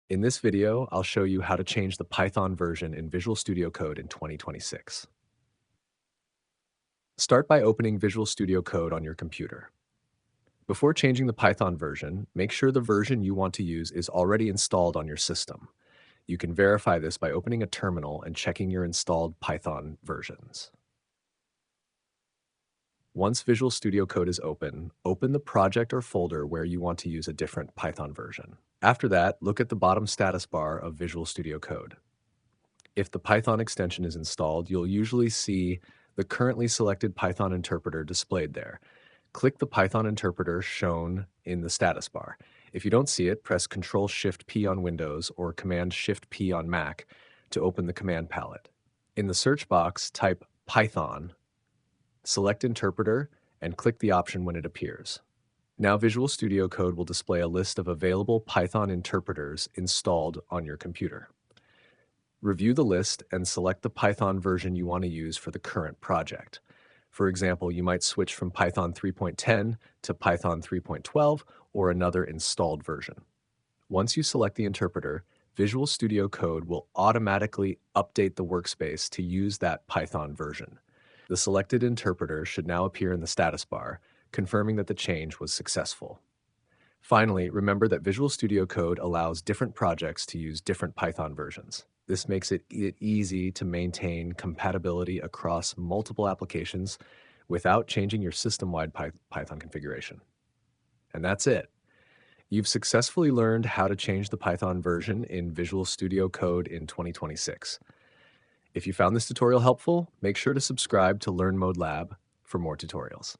In this video, I'll show you how to change the Python version in Visual Studio Code in 2026. Start by opening Visual Studio Code on your computer. Before changing the Python version, make sure the version you want to use is already installed on your system. You can verify this by opening a terminal and checking your installed Python versions. Once Visual Studio Code is open the project or folder where you want to use a different Python version. After that, look at the bottom status bar of Visual Studio Code. If the Python extension is installed, you'll usually see the currently selected Python interpreter displayed there. Click the Python interpreter shown in the status bar. If you don't see it, press Ctrl-Shift-P on Windows or Command-Shift-P on Mac to open the command palette. In the search box, type Python, select Interpreter, and click the option when it appears. Now Visual Studio Code will display a list of available Python interpreters installed on your computer. Review the list and select the Python version you want to use for the current project. For example, you might switch from Python 3.10 to Python 3.12 or another installed version. Once you select the interpreter, Visual Studio Code will automatically update the workspace to use that Python version. The selected interpreter should now appear in the status bar, confirming that the change was successful. Finally, remember that Visual Studio Code allows different projects to use different Python versions. This makes it easy to maintain compatibility across multiple applications without changing your system-wide Python configuration. And that's it. You've successfully learned how to change the Python version in Visual Studio Code in 2026. If you found this tutorial helpful, make sure to subscribe to Learn Mode Lab for more tutorials.